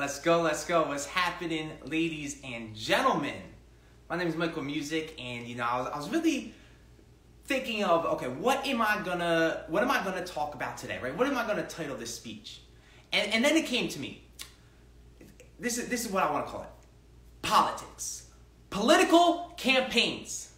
Let's go, let's go. What's happening, ladies and gentlemen? My name is Michael Music, and I was really thinking of, okay, what am I gonna talk about today, right? What am I gonna title this speech? And then it came to me. This is what I want to call it. Politics. Political campaigns.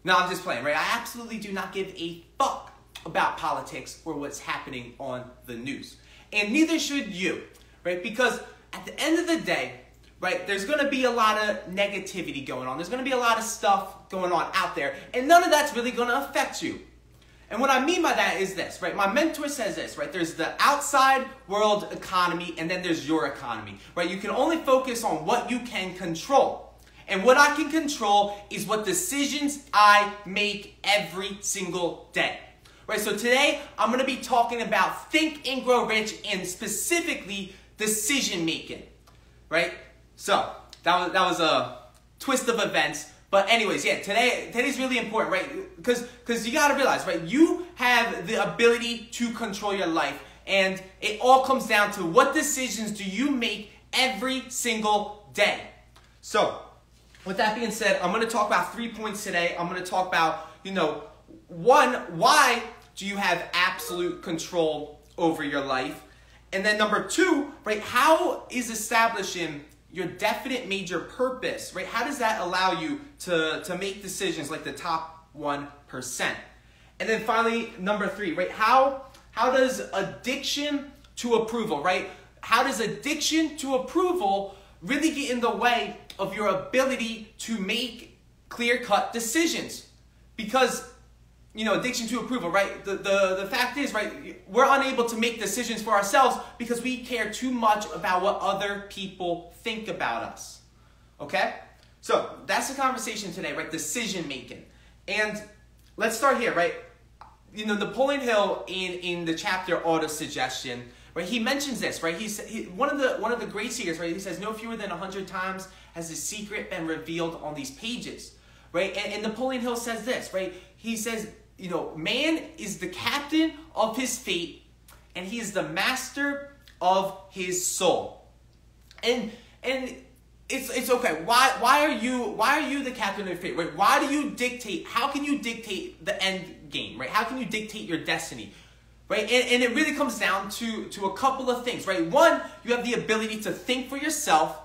No, I'm just playing, right? I absolutely do not give a fuck about politics or what's happening on the news. And neither should you, right? Because at the end of the day, right, there's going to be a lot of negativity going on. There's going to be a lot of stuff going on out there, and none of that's really going to affect you. And what I mean by that is this, right? My mentor says this, right? There's the outside world economy, and then there's your economy, right? You can only focus on what you can control. And what I can control is what decisions I make every single day. Right, so today I'm going to be talking about Think and Grow Rich and specifically decision making, right? So that was a twist of events, but anyways, yeah, today's really important, right? Because you got to realize, right? You have the ability to control your life, and it all comes down to what decisions do you make every single day. So with that being said, I'm going to talk about 3 points today. I'm going to talk about, one, why do you have absolute control over your life? And then number 2, right, how is establishing your definite major purpose, right? How does that allow you to make decisions like the top 1%? And then finally, number 3, right, how does addiction to approval, right? How does addiction to approval really get in the way of your ability to make clear-cut decisions? Because addiction to approval, right? The fact is, right, we're unable to make decisions for ourselves because we care too much about what other people think about us. Okay? So that's the conversation today, right? Decision making. And let's start here, right? Napoleon Hill in the chapter Autosuggestion, right? He mentions this, right? One of the great seers, right? He says, no fewer than 100 times has the secret been revealed on these pages, right? And Napoleon Hill says this, right? He says, man is the captain of his fate, and he is the master of his soul. And it's okay. Why are you the captain of your fate? Right? Why do you dictate? How can you dictate the end game? Right? How can you dictate your destiny? Right? And it really comes down to a couple of things. Right? 1, you have the ability to think for yourself.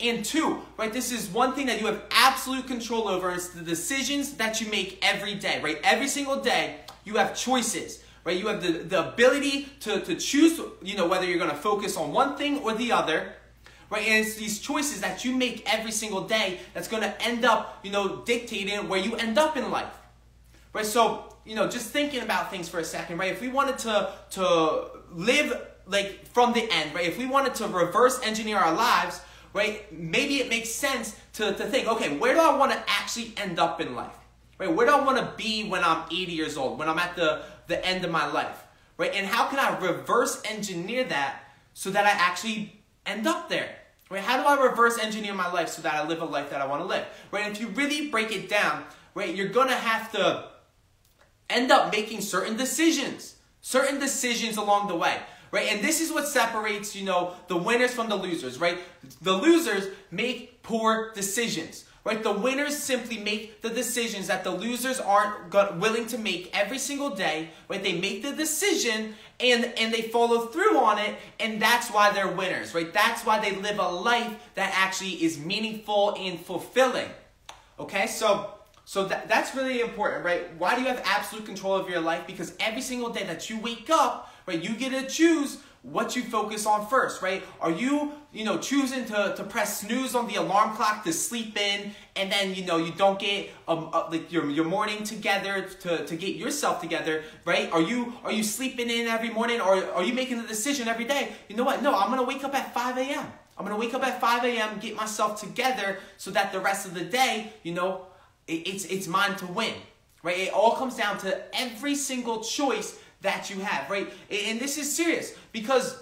And 2, right, this is one thing that you have absolute control over. It's the decisions that you make every day, right? Every single day, you have choices, right? You have the ability to choose, whether you're going to focus on one thing or the other, right? And it's these choices that you make every single day that's going to end up, dictating where you end up in life, right? So, just thinking about things for a second, right? If we wanted to live, like, from the end, right? If we wanted to reverse engineer our lives, right? Maybe it makes sense to think, okay, where do I want to actually end up in life? Right? Where do I want to be when I'm 80 years old, when I'm at the end of my life? Right? And how can I reverse engineer that so that I actually end up there? Right? How do I reverse engineer my life so that I live a life that I want to live? Right? And if you really break it down, right, you're going to have to end up making certain decisions along the way. Right? And this is what separates, the winners from the losers, right? The losers make poor decisions, right? The winners simply make the decisions that the losers aren't willing to make every single day, right? They make the decision and they follow through on it, and that's why they're winners, right? That's why they live a life that actually is meaningful and fulfilling, okay? So that's really important, right? Why do you have absolute control of your life? Because every single day that you wake up, right, you get to choose what you focus on first, right? Are you, choosing to press snooze on the alarm clock to sleep in, and then, you don't get like your morning together to get yourself together, right? Are you sleeping in every morning, or are you making the decision every day? You know what? No, I'm going to wake up at 5 a.m. I'm going to wake up at 5 a.m., get myself together so that the rest of the day, it's mine to win, right? It all comes down to every single choice that you have, right? And this is serious because,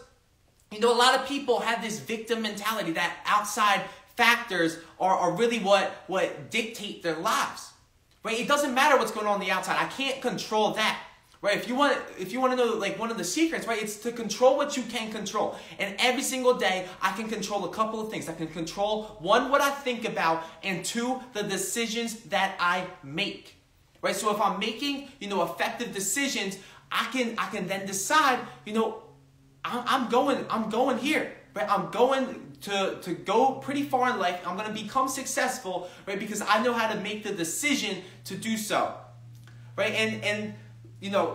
a lot of people have this victim mentality that outside factors are really what dictate their lives, right? It doesn't matter what's going on the outside. I can't control that, Right? If you want to know like one of the secrets, right, it's to control what you can control. And every single day, I can control a couple of things. I can control, one, what I think about, and two, the decisions that I make. Right? So if I'm making, effective decisions, I can then decide, I'm going here. Right? I'm going to go pretty far in life. I'm going to become successful, right? Because I know how to make the decision to do so. Right? And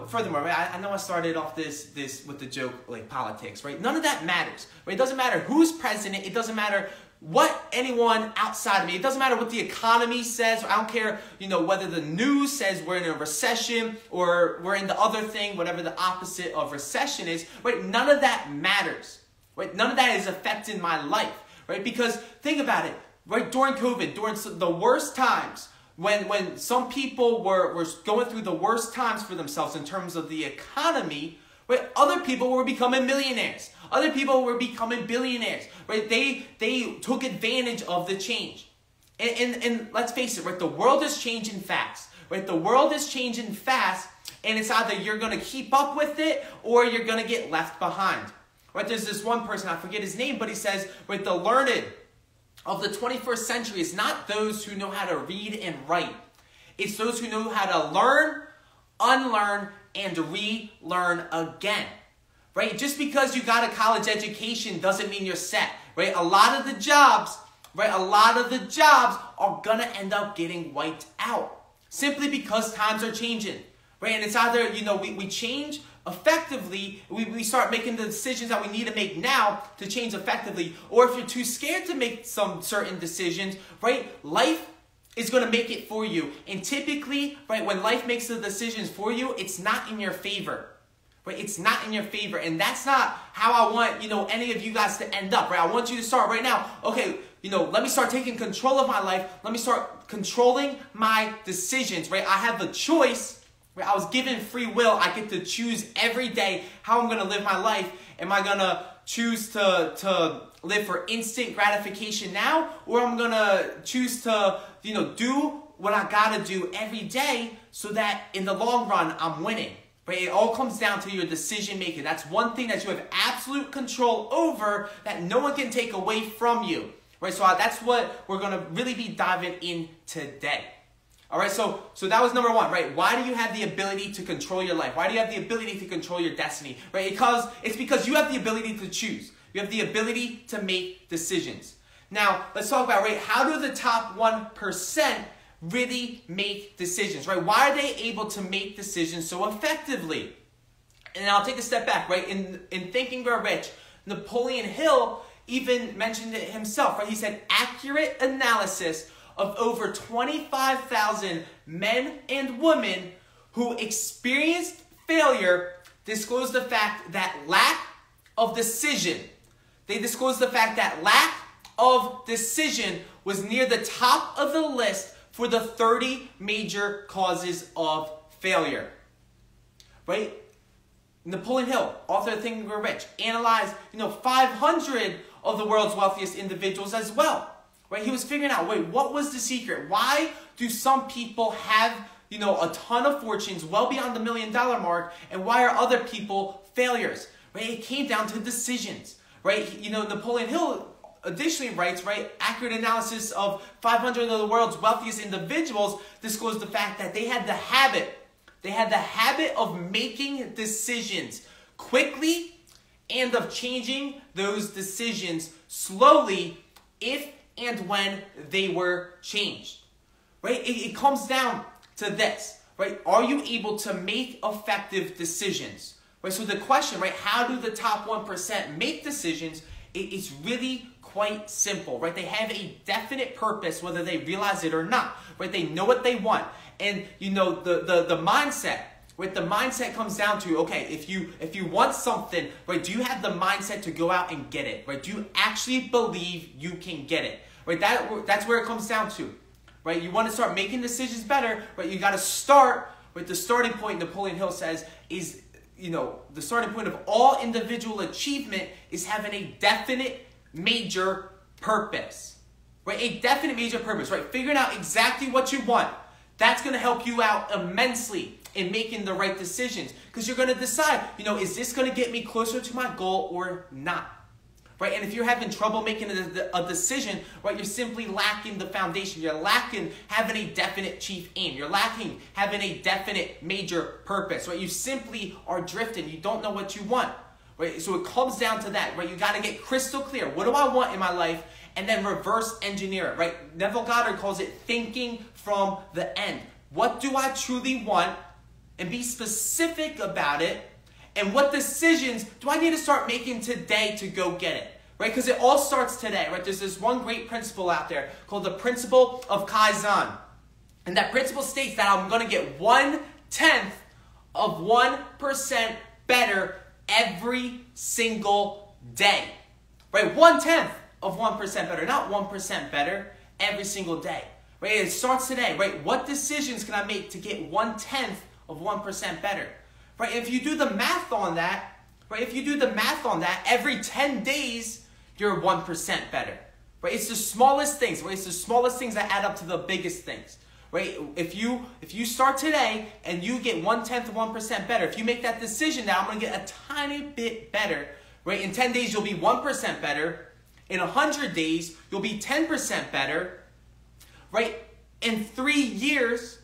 furthermore, right, I know I started off this with the joke, like politics, right? None of that matters, right? It doesn't matter who's president. It doesn't matter what anyone outside of me. It doesn't matter what the economy says. I don't care, whether the news says we're in a recession or we're in the other thing, whatever the opposite of recession is, right? None of that matters, right? None of that is affecting my life, right? Because think about it, right? During COVID, during the worst times, when some people were going through the worst times for themselves in terms of the economy, right, other people were becoming millionaires. Other people were becoming billionaires. Right? They took advantage of the change. And let's face it, right? The world is changing fast. Right? The world is changing fast, and it's either you're going to keep up with it or you're going to get left behind. Right? There's this one person, I forget his name, but he says, right, the learned of the 21st century is not those who know how to read and write. It's those who know how to learn, unlearn, and relearn again. Right? Just because you got a college education doesn't mean you're set. Right? A lot of the jobs are going to end up getting wiped out. Simply because times are changing. Right? And it's either, we change effectively, we start making the decisions that we need to make now to change effectively. Or if you're too scared to make some certain decisions, right, life is going to make it for you. And typically, right, when life makes the decisions for you, it's not in your favor. Right? It's not in your favor. And that's not how I want, any of you guys to end up. Right? I want you to start right now. Okay, let me start taking control of my life. Let me start controlling my decisions. Right? I have a choice. I was given free will. I get to choose every day how I'm going to live my life. Am I going to choose to live for instant gratification now? Or I'm going to choose to, do what I got to do every day so that in the long run, I'm winning. Right? It all comes down to your decision making. That's one thing that you have absolute control over that no one can take away from you. Right? So that's what we're going to really be diving in today. All right, so that was number one, right? Why do you have the ability to control your life? Why do you have the ability to control your destiny? Right? It's because you have the ability to choose. You have the ability to make decisions. Now, let's talk about, right, how do the top 1% really make decisions, right? Why are they able to make decisions so effectively? And I'll take a step back, right? In Think and Grow Rich, Napoleon Hill even mentioned it himself, right? He said, accurate analysis of over 25,000 men and women who experienced failure disclosed the fact that lack of decision was near the top of the list for the 30 major causes of failure. Right? Napoleon Hill, author of Think and Grow Rich, analyzed 500 of the world's wealthiest individuals as well. Right? He was figuring out, wait, what was the secret? Why do some people have, a ton of fortunes well beyond the $1 million mark, and why are other people failures? Right? It came down to decisions. Right? Napoleon Hill additionally writes, right, accurate analysis of 500 of the world's wealthiest individuals disclosed the fact that they had the habit of making decisions quickly and of changing those decisions slowly if and when they were changed. Right? It comes down to this, right? Are you able to make effective decisions? Right? So the question, right, how do the top 1% make decisions? It's really quite simple, right? They have a definite purpose, whether they realize it or not, right? They know what they want. And the mindset, right? The mindset comes down to, okay, if you want something, right, do you have the mindset to go out and get it? Right? Do you actually believe you can get it? Right? That's where it comes down to. Right? You want to start making decisions better, right? You got to start with the starting point, Napoleon Hill says, is, the starting point of all individual achievement is having a definite major purpose. Right? A definite major purpose, right? Figuring out exactly what you want. That's going to help you out immensely in making the right decisions. Because you're going to decide, is this going to get me closer to my goal or not? Right? And if you're having trouble making a decision, right, you're simply lacking the foundation. You're lacking having a definite chief aim. You're lacking having a definite major purpose. Right? You simply are drifting. You don't know what you want. Right? So it comes down to that. Right? You got to get crystal clear. What do I want in my life? And then reverse engineer it. Right? Neville Goddard calls it thinking from the end. What do I truly want? And be specific about it. And what decisions do I need to start making today to go get it? Right? Because it all starts today. Right? There's this one great principle out there called the principle of Kaizen. And that principle states that I'm going to get 1/10 of 1% better every single day. Right? 1/10 of 1% better. Not 1% better every single day. Right? It starts today. Right? What decisions can I make to get 1/10 of 1% better? Right? If you do the math on that, right? If you do the math on that, every 10 days, you're 1% better. Right? It's the smallest things, right? It's the smallest things that add up to the biggest things. Right? If you start today and you get 1/10 of 1% better, if you make that decision that I'm going to get a tiny bit better, right? In 10 days, you'll be 1% better. In 100 days, you'll be 10% better. Right? In 3 years,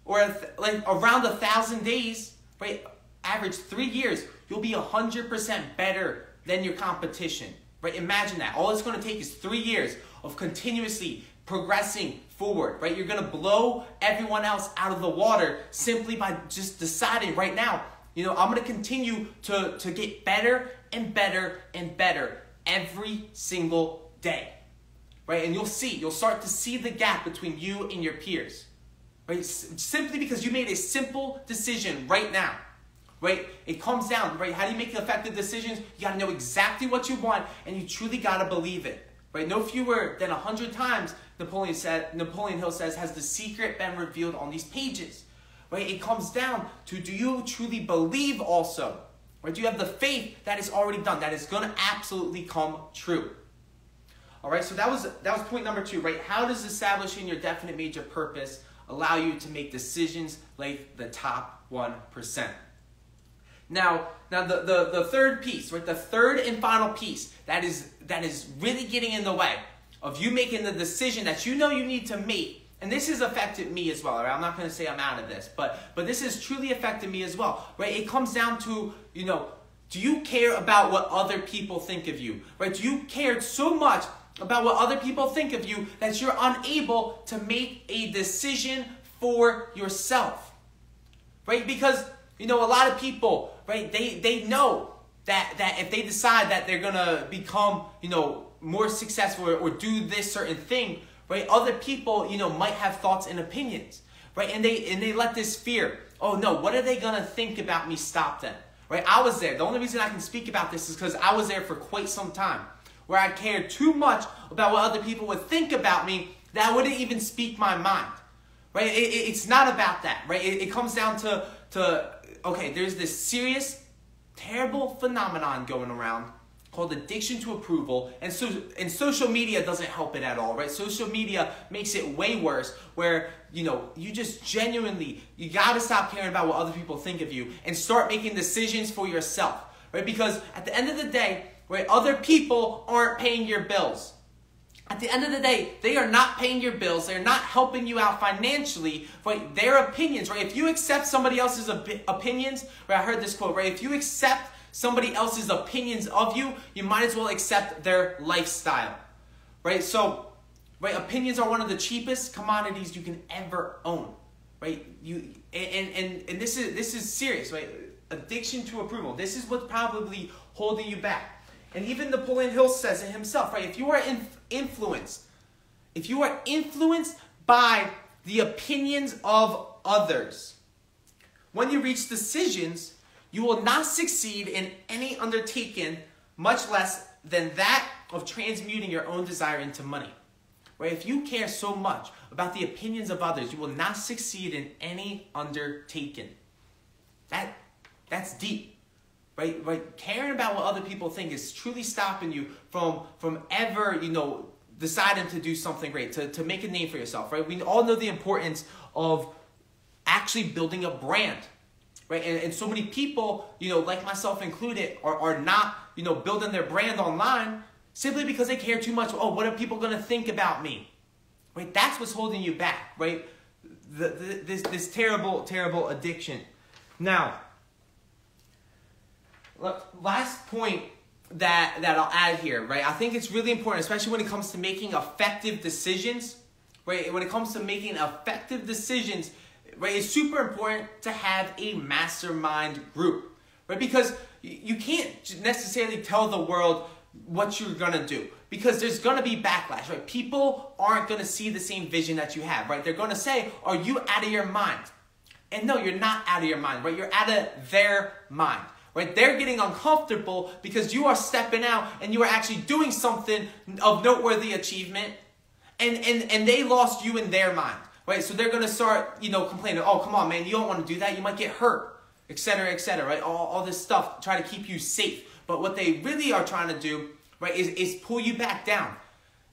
or like around 1,000 days, right? Average 3 years, you'll be 100% better than your competition. Right? Imagine that. All it's going to take is 3 years of continuously progressing forward. Right? You're going to blow everyone else out of the water simply by just deciding right now, I'm going to continue to get better and better and better every single day. Right? And you'll start to see the gap between you and your peers. Right? Simply because you made a simple decision right now. Right? It comes down, right? How do you make effective decisions? You got to know exactly what you want, and you truly got to believe it. Right? No fewer than 100 times, Napoleon Hill says, has the secret been revealed on these pages. Right? It comes down to, do you truly believe also? Right? Do you have the faith that is already done, that is going to absolutely come true? All right, so that was point number 2, right? How does establishing your definite major purpose allow you to make decisions like the top 1%? Now the third piece, right? The third and final piece that is really getting in the way of you making the decision that you need to make. And this has affected me as well, right? I'm not going to say I'm out of this, but this has truly affected me as well, right? It comes down to, do you care about what other people think of you, right? Do you care so much about what other people think of you that you're unable to make a decision for yourself, right? Because, a lot of people, right, they know that if they decide that they're going to become, more successful or do this certain thing, right, other people, might have thoughts and opinions, right? And they let this fear, oh no, what are they going to think about me, stop them, right? I was there. The only reason I can speak about this is because I was there for quite some time, where I cared too much about what other people would think about me that I wouldn't even speak my mind, right? It's not about that, right? It comes down to okay, there's this serious, terrible phenomenon going around called addiction to approval, and social media doesn't help it at all, right? Social media makes it way worse, where, you just genuinely, you gotta stop caring about what other people think of you and start making decisions for yourself, right? Because at the end of the day, right, other people aren't paying your bills. At the end of the day, they are not paying your bills. They're not helping you out financially, right? Their opinions, right? If you accept somebody else's opinions, right? I heard this quote, right? If you accept somebody else's opinions of you, you might as well accept their lifestyle, right? So, right, opinions are one of the cheapest commodities you can ever own, right? And this is serious, right? Addiction to approval. This is what's probably holding you back. And even Napoleon Hill says it himself, right? If you are influenced by the opinions of others, when you reach decisions, you will not succeed in any undertaking, much less than that of transmuting your own desire into money. Right? If you care so much about the opinions of others, you will not succeed in any undertaking. That's deep. Right? Caring about what other people think is truly stopping you from ever, deciding to do something great, to make a name for yourself, right? We all know the importance of actually building a brand, right? And so many people, like myself included, are not, building their brand online simply because they care too much. Oh, what are people going to think about me? Right? That's what's holding you back, right? This terrible, terrible addiction. Now, last point that I'll add here, right? I think it's really important, especially when it comes to making effective decisions, right? When it comes to making effective decisions, right, it's super important to have a mastermind group, right? Because you can't necessarily tell the world what you're going to do, because there's going to be backlash, right? People aren't going to see the same vision that you have, right? They're going to say, are you out of your mind? And no, you're not out of your mind, right? You're out of their mind, right? They're getting uncomfortable because you are stepping out and you are actually doing something of noteworthy achievement, and they lost you in their mind, right? So they're going to start, complaining, oh, come on, man, you don't want to do that. You might get hurt, etc., right? All this stuff, try to keep you safe. But what they really are trying to do, right, is pull you back down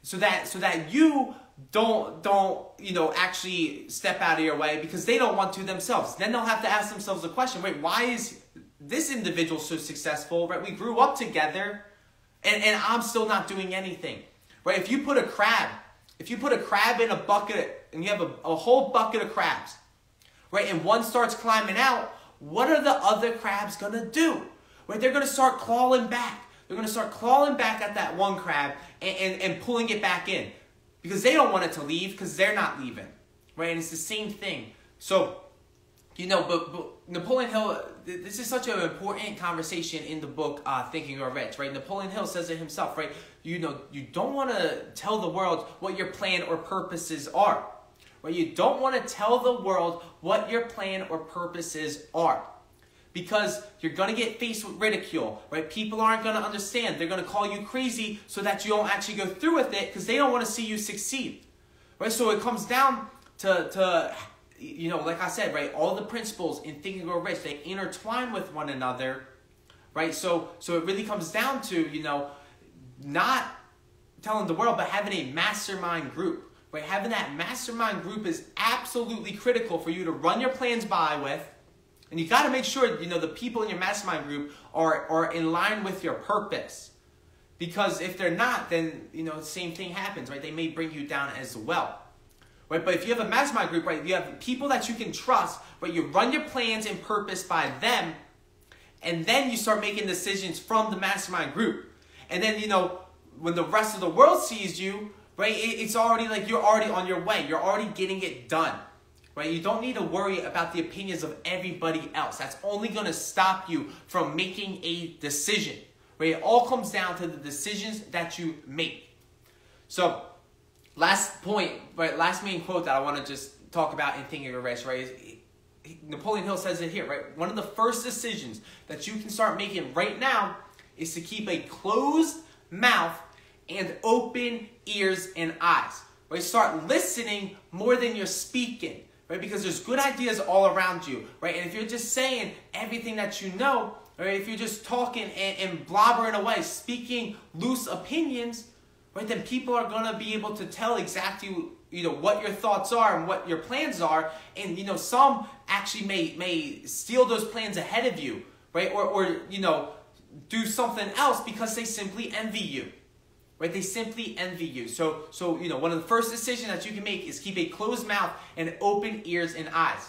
so that you don't actually step out of your way, because they don't want to themselves. Then they'll have to ask themselves the question, wait, why is this individual so successful, right? We grew up together and I'm still not doing anything, right? If you put a crab in a bucket and you have a whole bucket of crabs, right, and one starts climbing out, what are the other crabs going to do? Right? They're going to start clawing back. They're going to start clawing back at that one crab and pulling it back in, because they don't want it to leave, because they're not leaving, right? And it's the same thing. So, but Napoleon Hill, this is such an important conversation in the book, Think and Grow Rich, right? Napoleon Hill says it himself, right? You don't want to tell the world what your plan or purposes are, right? You don't want to tell the world what your plan or purposes are, because you're going to get faced with ridicule, right? People aren't going to understand. They're going to call you crazy so that you don't actually go through with it, because they don't want to see you succeed, right? So it comes down to like I said, right, all the principles in Think and Grow Rich, they intertwine with one another, right? So it really comes down to, not telling the world, but having a mastermind group, right? Having that mastermind group is absolutely critical for you to run your plans by with. And you got to make sure, the people in your mastermind group are in line with your purpose. Because if they're not, then, the same thing happens, right? They may bring you down as well, right? But if you have a mastermind group, right, you have people that you can trust, right? You run your plans and purpose by them, and then you start making decisions from the mastermind group. And then, when the rest of the world sees you, right, it's already like you're already on your way. You're already getting it done. Right? You don't need to worry about the opinions of everybody else. That's only going to stop you from making a decision. Right? It all comes down to the decisions that you make. So, last point, right? Last main quote that I want to just talk about in Think and Grow Rich, right? Is Napoleon Hill says it here, right? One of the first decisions that you can start making right now is to keep a closed mouth and open ears and eyes. Right? Start listening more than you're speaking. Right? Because there's good ideas all around you, right? And if you're just saying everything that you know, right? If you're just talking and blobbering away, speaking loose opinions, right? Then people are going to be able to tell exactly, what your thoughts are and what your plans are. And, some actually may steal those plans ahead of you, right? Or do something else because they simply envy you. Right? They simply envy you. So one of the first decisions that you can make is keep a closed mouth and open ears and eyes.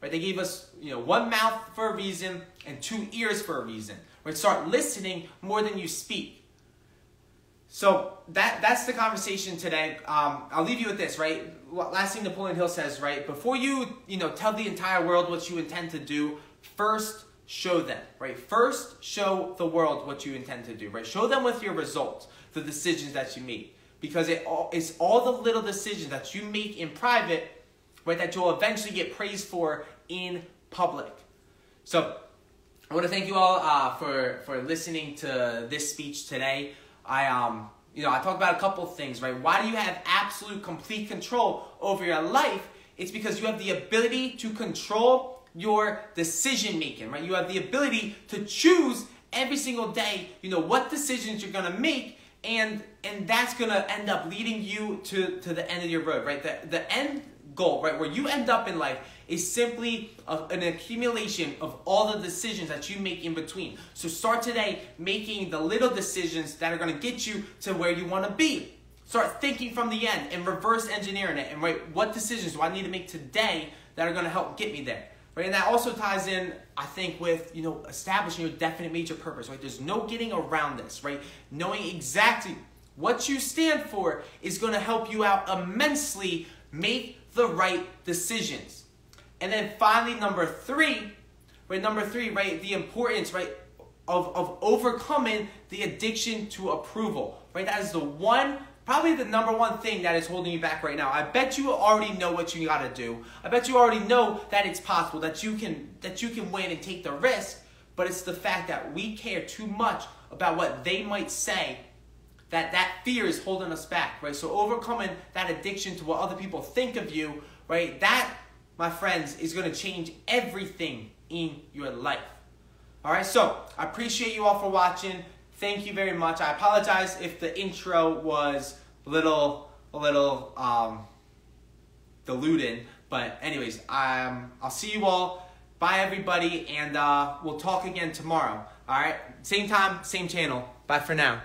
Right? They gave us, one mouth for a reason and 2 ears for a reason. Right? Start listening more than you speak. So that's the conversation today. I'll leave you with this, right? Last thing Napoleon Hill says, right? Before you, tell the entire world what you intend to do, first show them, right? First, show the world what you intend to do, right? Show them with your results, the decisions that you make. Because it's all the little decisions that you make in private, right, that you'll eventually get praised for in public. So, I want to thank you all for listening to this speech today. I talked about a couple of things, right? Why do you have absolute, complete control over your life? It's because you have the ability to control your decision making, right? You have the ability to choose every single day, what decisions you're going to make, and that's going to end up leading you to the end of your road, right? The end goal, right? Where you end up in life is simply an accumulation of all the decisions that you make in between. So start today making the little decisions that are going to get you to where you want to be. Start thinking from the end and reverse engineering it, and what decisions do I need to make today that are going to help get me there, right? And that also ties in, I think, with, establishing your definite major purpose, right? There's no getting around this, right? Knowing exactly what you stand for is going to help you out immensely. Make the right decisions. And then finally, number three, right? The importance, right, of overcoming the addiction to approval, right? That is probably the number one thing that is holding you back right now. I bet you already know what you got to do. I bet you already know that it's possible, that you can win and take the risk, but it's the fact that we care too much about what they might say, that fear is holding us back, right? So overcoming that addiction to what other people think of you, right? That, my friends, is going to change everything in your life. All right, so I appreciate you all for watching. Thank you very much. I apologize if the intro was a little diluted, but anyways, I'll see you all. Bye, everybody, and we'll talk again tomorrow. All right, same time, same channel. Bye for now.